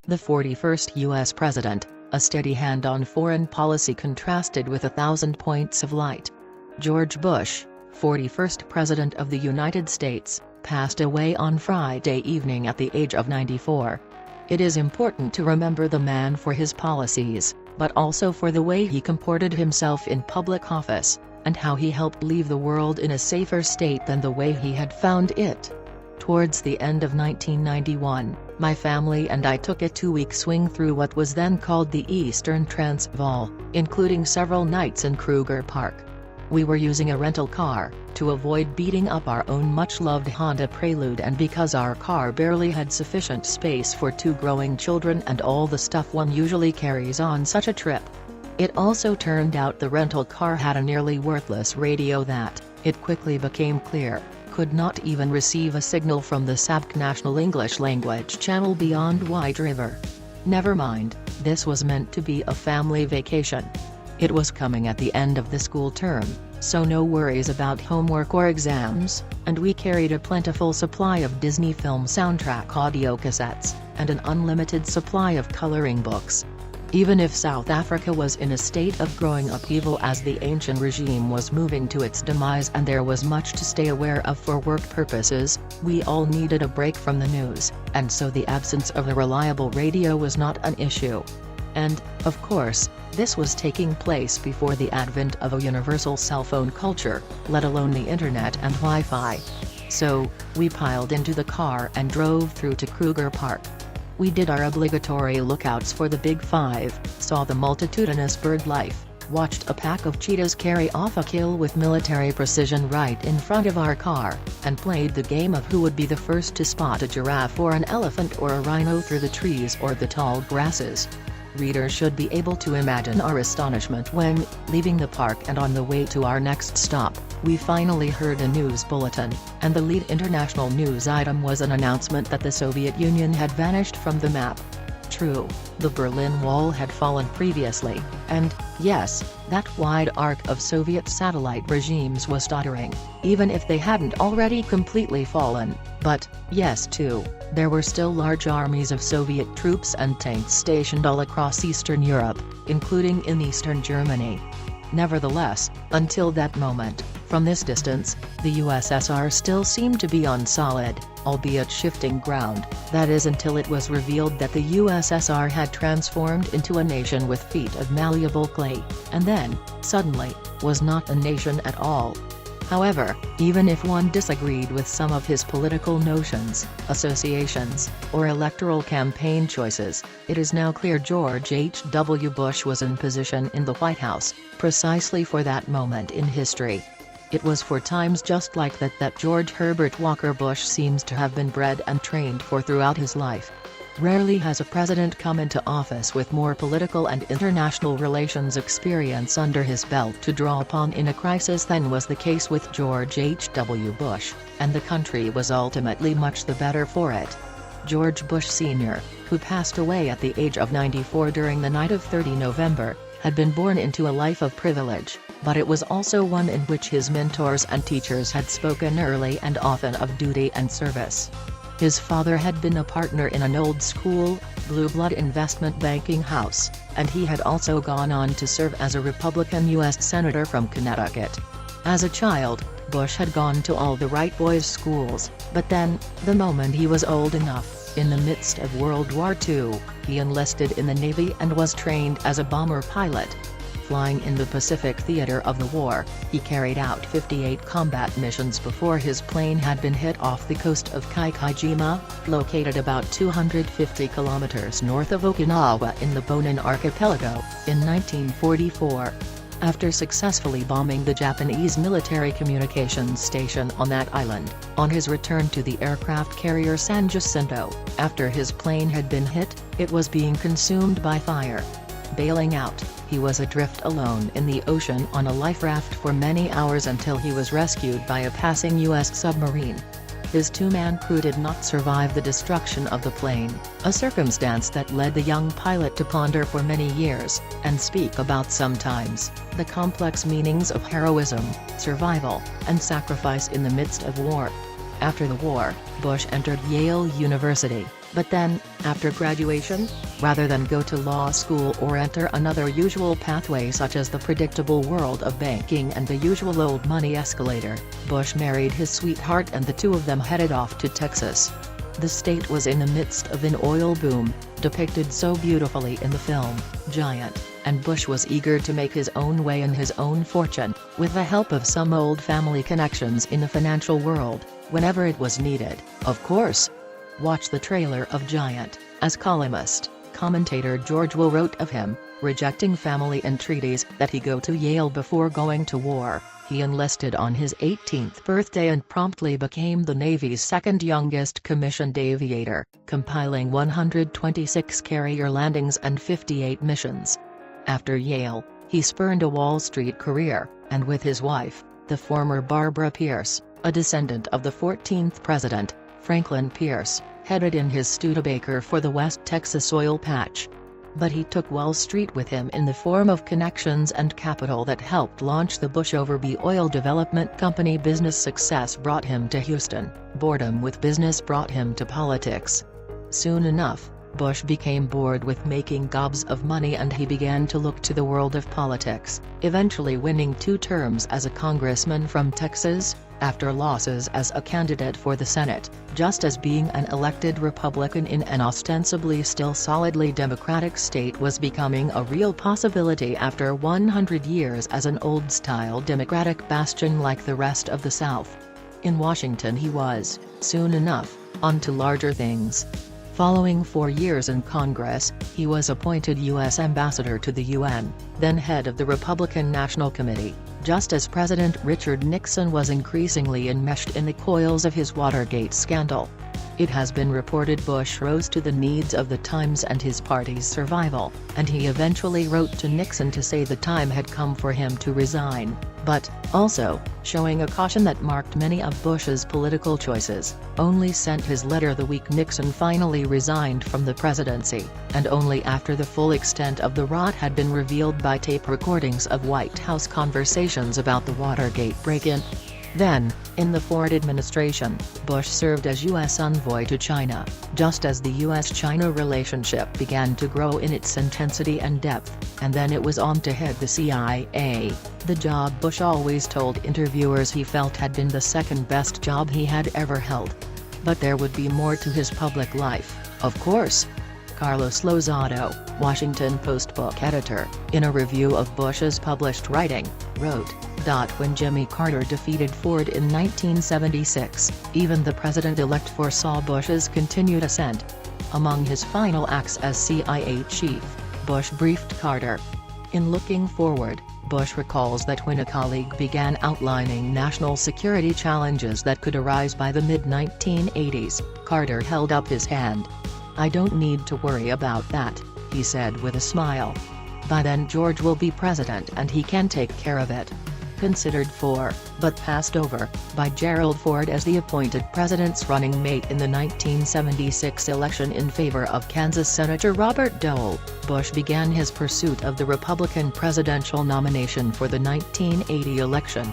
The 41st U.S. President, a steady hand on foreign policy contrasted with 1,000 points of light. George Bush, 41st President of the United States, passed away on Friday evening at the age of 94. It is important to remember the man for his policies, but also for the way he comported himself in public office, and how he helped leave the world in a safer state than the way he had found it. Towards the end of 1991, my family and I took a 2-week swing through what was then called the Eastern Transvaal, including several nights in Kruger Park. We were using a rental car, to avoid beating up our own much-loved Honda Prelude, and because our car barely had sufficient space for 2 growing children and all the stuff one usually carries on such a trip. It also turned out the rental car had a nearly worthless radio that, it quickly became clear, could not even receive a signal from the SABC National English Language channel beyond White River. Never mind, this was meant to be a family vacation. It was coming at the end of the school term, so no worries about homework or exams, and we carried a plentiful supply of Disney film soundtrack audio cassettes, and an unlimited supply of coloring books. Even if South Africa was in a state of growing upheaval as the ancient regime was moving to its demise and there was much to stay aware of for work purposes, we all needed a break from the news, and so the absence of a reliable radio was not an issue. And, of course, this was taking place before the advent of a universal cell phone culture, let alone the internet and Wi-Fi. So, we piled into the car and drove through to Kruger Park. We did our obligatory lookouts for the Big Five, saw the multitudinous bird life, watched a pack of cheetahs carry off a kill with military precision right in front of our car, and played the game of who would be the first to spot a giraffe or an elephant or a rhino through the trees or the tall grasses. Readers should be able to imagine our astonishment when, leaving the park and on the way to our next stop, we finally heard a news bulletin, and the lead international news item was an announcement that the Soviet Union had vanished from the map. True, the Berlin Wall had fallen previously, and, yes, that wide arc of Soviet satellite regimes was tottering, even if they hadn't already completely fallen, but, yes too, there were still large armies of Soviet troops and tanks stationed all across Eastern Europe, including in Eastern Germany. Nevertheless, until that moment, from this distance, the USSR still seemed to be on solid, albeit shifting ground, that is until it was revealed that the USSR had transformed into a nation with feet of malleable clay, and then, suddenly, was not a nation at all. However, even if one disagreed with some of his political notions, associations, or electoral campaign choices, it is now clear George H.W. Bush was in position in the White House, precisely for that moment in history. It was for times just like that George Herbert Walker Bush seems to have been bred and trained for throughout his life. Rarely has a president come into office with more political and international relations experience under his belt to draw upon in a crisis than was the case with George H.W. Bush, and the country was ultimately much the better for it. George Bush Sr., who passed away at the age of 94 during the night of 30 November, had been born into a life of privilege, but it was also one in which his mentors and teachers had spoken early and often of duty and service. His father had been a partner in an old-school, blue-blood investment banking house, and he had also gone on to serve as a Republican U.S. Senator from Connecticut. As a child, Bush had gone to all the right boys' schools, but then, the moment he was old enough, in the midst of World War II, he enlisted in the Navy and was trained as a bomber pilot. Flying in the Pacific theater of the war, he carried out 58 combat missions before his plane had been hit off the coast of Kaikijima, located about 250 kilometers north of Okinawa in the Bonin Archipelago, in 1944. After successfully bombing the Japanese military communications station on that island, on his return to the aircraft carrier San Jacinto, after his plane had been hit, it was being consumed by fire. Bailing out, he was adrift alone in the ocean on a life raft for many hours until he was rescued by a passing U.S. submarine. His 2-man crew did not survive the destruction of the plane, a circumstance that led the young pilot to ponder for many years, and speak about sometimes, the complex meanings of heroism, survival, and sacrifice in the midst of war. After the war, Bush entered Yale University, but then, after graduation, rather than go to law school or enter another usual pathway such as the predictable world of banking and the usual old money escalator, Bush married his sweetheart and the two of them headed off to Texas. The state was in the midst of an oil boom, depicted so beautifully in the film, Giant, and Bush was eager to make his own way and his own fortune, with the help of some old family connections in the financial world, whenever it was needed, of course. Watch the trailer of Giant. As columnist, commentator George Will wrote of him, rejecting family entreaties that he go to Yale before going to war. He enlisted on his 18th birthday and promptly became the Navy's second youngest commissioned aviator, compiling 126 carrier landings and 58 missions. After Yale, he spurned a Wall Street career, and with his wife, the former Barbara Pierce, a descendant of the 14th president, Franklin Pierce, headed in his Studebaker for the West Texas oil patch. But he took Wall Street with him in the form of connections and capital that helped launch the Bush-Overby Oil Development Company. Business success brought him to Houston, boredom with business brought him to politics. Soon enough, Bush became bored with making gobs of money and he began to look to the world of politics, eventually winning 2 terms as a congressman from Texas, after losses as a candidate for the Senate, just as being an elected Republican in an ostensibly still solidly Democratic state was becoming a real possibility after 100 years as an old-style Democratic bastion like the rest of the South. In Washington he was, soon enough, on to larger things. Following 4 years in Congress, he was appointed U.S. Ambassador to the UN, then head of the Republican National Committee, just as President Richard Nixon was increasingly enmeshed in the coils of his Watergate scandal. It has been reported Bush rose to the needs of the times and his party's survival, and he eventually wrote to Nixon to say the time had come for him to resign, but, also, showing a caution that marked many of Bush's political choices, only sent his letter the week Nixon finally resigned from the presidency, and only after the full extent of the rot had been revealed by tape recordings of White House conversations about the Watergate break-in. Then, in the Ford administration, Bush served as U.S. envoy to China, just as the U.S.-China relationship began to grow in its intensity and depth, and then it was on to head the CIA, the job Bush always told interviewers he felt had been the second best job he had ever held. But there would be more to his public life, of course. Carlos Lozado, Washington Post book editor, in a review of Bush's published writing, wrote, "When Jimmy Carter defeated Ford in 1976, even the president-elect foresaw Bush's continued ascent. Among his final acts as CIA chief, Bush briefed Carter. In looking forward, Bush recalls that when a colleague began outlining national security challenges that could arise by the mid-1980s, Carter held up his hand. 'I don't need to worry about that,' he said with a smile. 'By then George will be president and he can take care of it.' Considered for, but passed over, by Gerald Ford as the appointed president's running mate in the 1976 election in favor of Kansas Senator Robert Dole, Bush began his pursuit of the Republican presidential nomination for the 1980 election.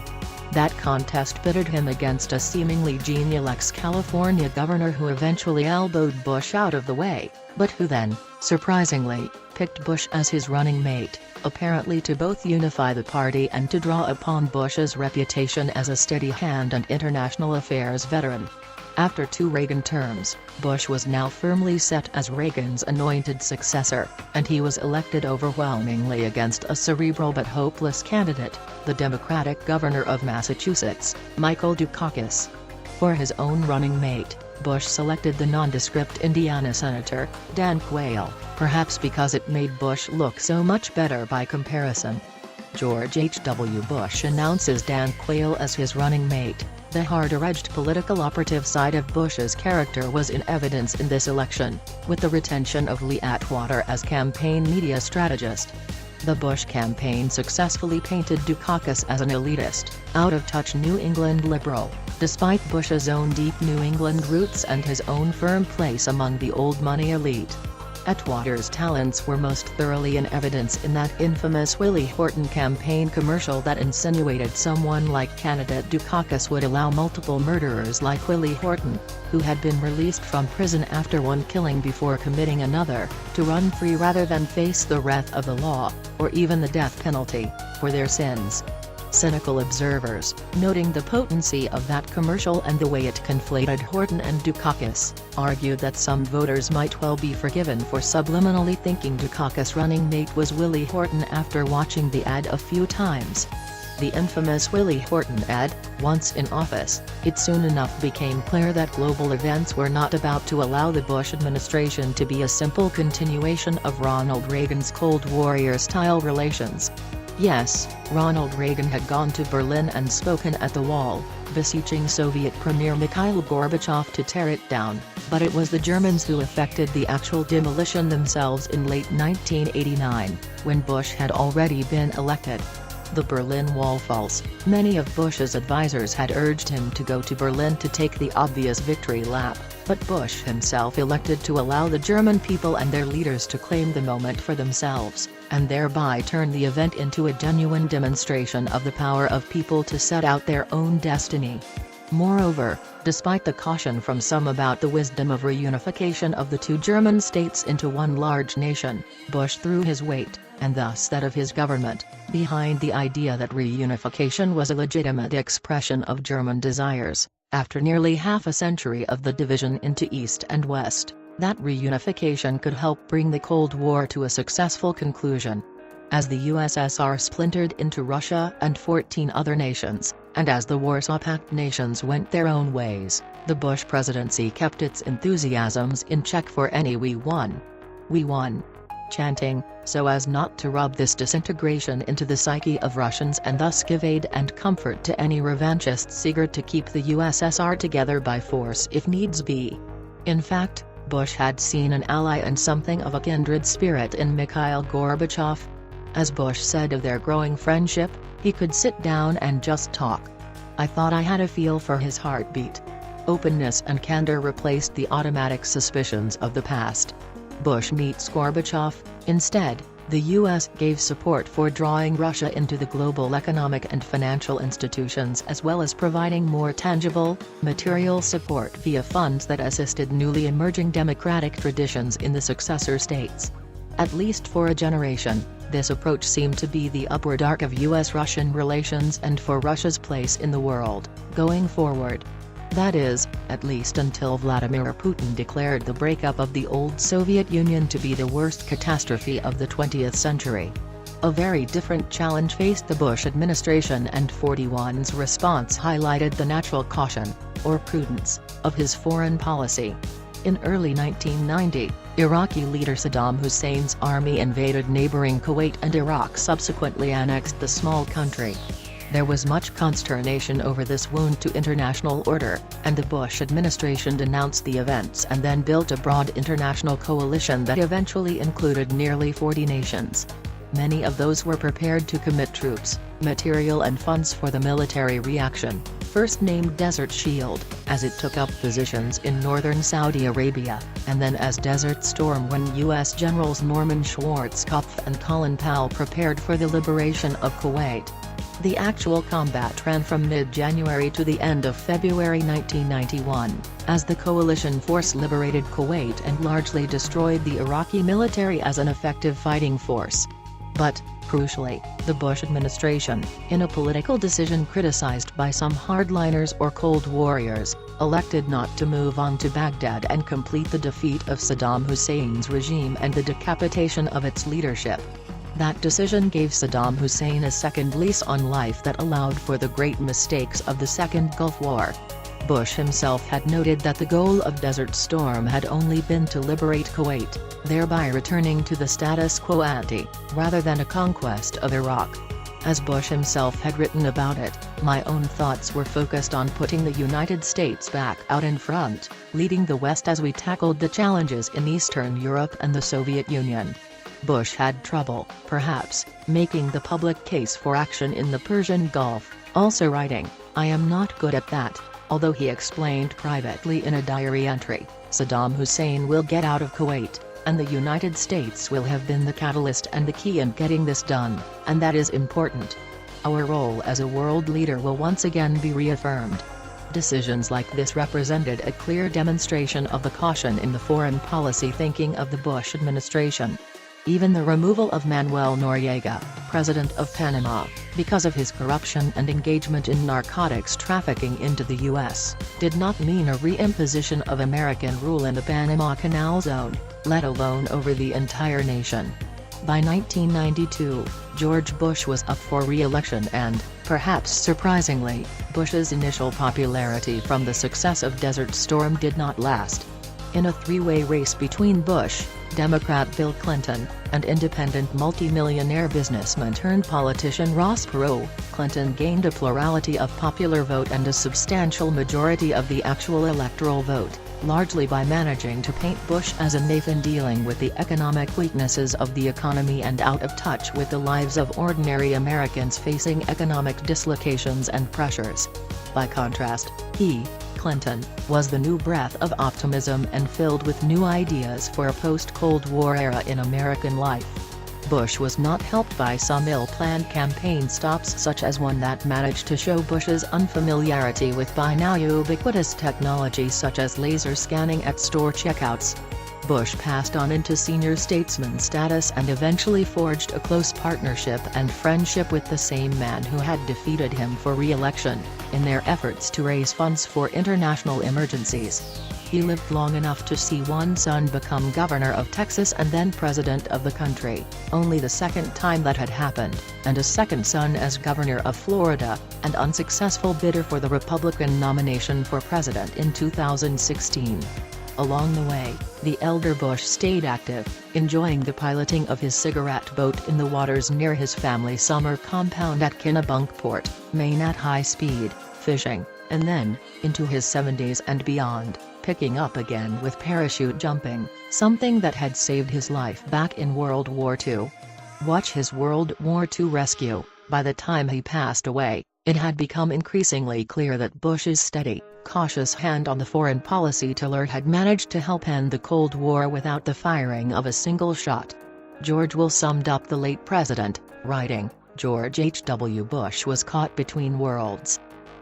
That contest pitted him against a seemingly genial ex-California governor who eventually elbowed Bush out of the way, but who then, surprisingly, picked Bush as his running mate, apparently to both unify the party and to draw upon Bush's reputation as a steady hand and international affairs veteran. After 2 Reagan terms, Bush was now firmly set as Reagan's anointed successor, and he was elected overwhelmingly against a cerebral but hopeless candidate, the Democratic governor of Massachusetts, Michael Dukakis. For his own running mate, Bush selected the nondescript Indiana Senator, Dan Quayle, perhaps because it made Bush look so much better by comparison. George H.W. Bush announces Dan Quayle as his running mate. The harder-edged political operative side of Bush's character was in evidence in this election, with the retention of Lee Atwater as campaign media strategist. The Bush campaign successfully painted Dukakis as an elitist, out-of-touch New England liberal, despite Bush's own deep New England roots and his own firm place among the old money elite. Atwater's talents were most thoroughly in evidence in that infamous Willie Horton campaign commercial that insinuated someone like candidate Dukakis would allow multiple murderers like Willie Horton, who had been released from prison after one killing before committing another, to run free rather than face the wrath of the law, or even the death penalty, for their sins. Cynical observers, noting the potency of that commercial and the way it conflated Horton and Dukakis, argued that some voters might well be forgiven for subliminally thinking Dukakis' running mate was Willie Horton after watching the ad a few times. The infamous Willie Horton ad, once in office, it soon enough became clear that global events were not about to allow the Bush administration to be a simple continuation of Ronald Reagan's Cold Warrior-style relations. Yes, Ronald Reagan had gone to Berlin and spoken at the wall, beseeching Soviet Premier Mikhail Gorbachev to tear it down, but it was the Germans who effected the actual demolition themselves in late 1989, when Bush had already been elected. The Berlin Wall falls. Many of Bush's advisers had urged him to go to Berlin to take the obvious victory lap, but Bush himself elected to allow the German people and their leaders to claim the moment for themselves, and thereby turn the event into a genuine demonstration of the power of people to set out their own destiny. Moreover, despite the caution from some about the wisdom of reunification of the two German states into one large nation, Bush threw his weight, and thus that of his government, behind the idea that reunification was a legitimate expression of German desires, after nearly half a century of the division into East and West, that reunification could help bring the Cold War to a successful conclusion. As the USSR splintered into Russia and 14 other nations, and as the Warsaw Pact nations went their own ways, the Bush presidency kept its enthusiasms in check for any "we won chanting, so as not to rub this disintegration into the psyche of Russians and thus give aid and comfort to any revanchists eager to keep the USSR together by force if needs be. In fact, Bush had seen an ally and something of a kindred spirit in Mikhail Gorbachev. As Bush said of their growing friendship, he could sit down and just talk. I thought I had a feel for his heartbeat. Openness and candor replaced the automatic suspicions of the past. Bush meets Gorbachev. Instead, the U.S. gave support for drawing Russia into the global economic and financial institutions as well as providing more tangible, material support via funds that assisted newly emerging democratic traditions in the successor states. At least for a generation, this approach seemed to be the upward arc of U.S.-Russian relations and for Russia's place in the world, going forward. That is, at least until Vladimir Putin declared the breakup of the old Soviet Union to be the worst catastrophe of the 20th century. A very different challenge faced the Bush administration, and 41's response highlighted the natural caution, or prudence, of his foreign policy. In early 1990, Iraqi leader Saddam Hussein's army invaded neighboring Kuwait and Iraq subsequently annexed the small country. There was much consternation over this wound to international order, and the Bush administration denounced the events and then built a broad international coalition that eventually included nearly 40 nations. Many of those were prepared to commit troops, material and funds for the military reaction, first named Desert Shield, as it took up positions in northern Saudi Arabia, and then as Desert Storm when U.S. Generals Norman Schwarzkopf and Colin Powell prepared for the liberation of Kuwait. The actual combat ran from mid-January to the end of February 1991, as the coalition force liberated Kuwait and largely destroyed the Iraqi military as an effective fighting force. But, crucially, the Bush administration, in a political decision criticized by some hardliners or Cold Warriors, elected not to move on to Baghdad and complete the defeat of Saddam Hussein's regime and the decapitation of its leadership. That decision gave Saddam Hussein a second lease on life that allowed for the great mistakes of the Second Gulf War. Bush himself had noted that the goal of Desert Storm had only been to liberate Kuwait, thereby returning to the status quo ante, rather than a conquest of Iraq. As Bush himself had written about it, my own thoughts were focused on putting the United States back out in front, leading the West as we tackled the challenges in Eastern Europe and the Soviet Union. Bush had trouble, perhaps, making the public case for action in the Persian Gulf, also writing, "I am not good at that," although he explained privately in a diary entry, "Saddam Hussein will get out of Kuwait. and the United States will have been the catalyst and the key in getting this done, and that is important. Our role as a world leader will once again be reaffirmed. Decisions like this represented a clear demonstration of the caution in the foreign policy thinking of the Bush administration. Even the removal of Manuel Noriega, president of Panama, because of his corruption and engagement in narcotics trafficking into the U.S., did not mean a re-imposition of American rule in the Panama Canal Zone, let alone over the entire nation. By 1992, George Bush was up for re-election and, perhaps surprisingly, Bush's initial popularity from the success of Desert Storm did not last. In a three-way race between Bush, Democrat Bill Clinton, and independent multimillionaire businessman turned politician Ross Perot, Clinton gained a plurality of popular vote and a substantial majority of the actual electoral vote, largely by managing to paint Bush as a Nathan dealing with the economic weaknesses of the economy and out of touch with the lives of ordinary Americans facing economic dislocations and pressures. By contrast, Clinton, was the new breath of optimism and filled with new ideas for a post-Cold War era in American life. Bush was not helped by some ill-planned campaign stops such as one that managed to show Bush's unfamiliarity with by-now ubiquitous technology such as laser scanning at store checkouts. Bush passed on into senior statesman status and eventually forged a close partnership and friendship with the same man who had defeated him for re-election, in their efforts to raise funds for international emergencies. He lived long enough to see one son become governor of Texas and then president of the country, only the second time that had happened, and a second son as governor of Florida, and unsuccessful bidder for the Republican nomination for president in 2016. Along the way, the elder Bush stayed active, enjoying the piloting of his cigarette boat in the waters near his family summer compound at Kennebunkport, Maine at high speed, fishing, and then, into his 70s and beyond, picking up again with parachute jumping, something that had saved his life back in World War II. Watch his World War II rescue. By the time he passed away, it had become increasingly clear that Bush's steady, cautious hand on the foreign policy tiller had managed to help end the Cold War without the firing of a single shot. George Will summed up the late president, writing, "George H.W. Bush was caught between worlds.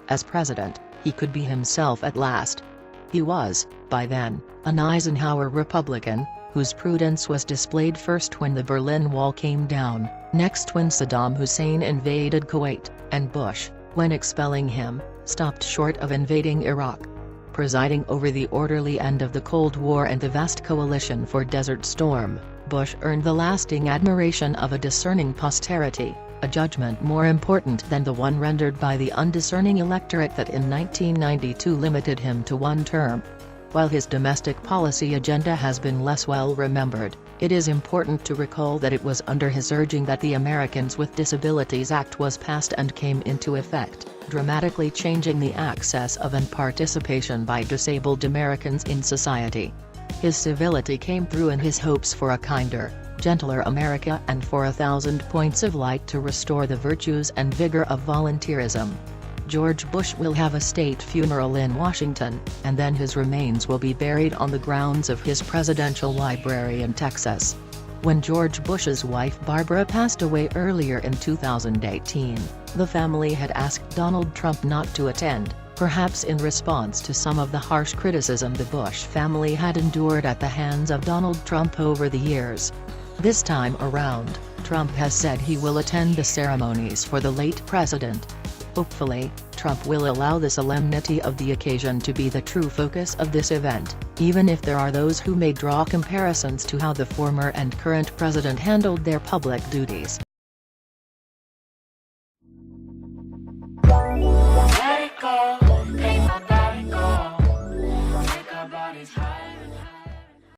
As president, he could be himself at last. He was, by then, an Eisenhower Republican, whose prudence was displayed first when the Berlin Wall came down, next when Saddam Hussein invaded Kuwait, and Bush, when expelling him, stopped short of invading Iraq. Presiding over the orderly end of the Cold War and the vast coalition for Desert Storm, Bush earned the lasting admiration of a discerning posterity, a judgment more important than the one rendered by the undiscerning electorate that in 1992 limited him to one term. While his domestic policy agenda has been less well remembered, it is important to recall that it was under his urging that the Americans with Disabilities Act was passed and came into effect, dramatically changing the access of and participation by disabled Americans in society. His civility came through in his hopes for a kinder, gentler America and for 1,000 points of light to restore the virtues and vigor of volunteerism. George Bush will have a state funeral in Washington, and then his remains will be buried on the grounds of his presidential library in Texas. When George Bush's wife Barbara passed away earlier in 2018, the family had asked Donald Trump not to attend, perhaps in response to some of the harsh criticism the Bush family had endured at the hands of Donald Trump over the years. This time around, Trump has said he will attend the ceremonies for the late president. Hopefully, Trump will allow the solemnity of the occasion to be the true focus of this event, even if there are those who may draw comparisons to how the former and current president handled their public duties.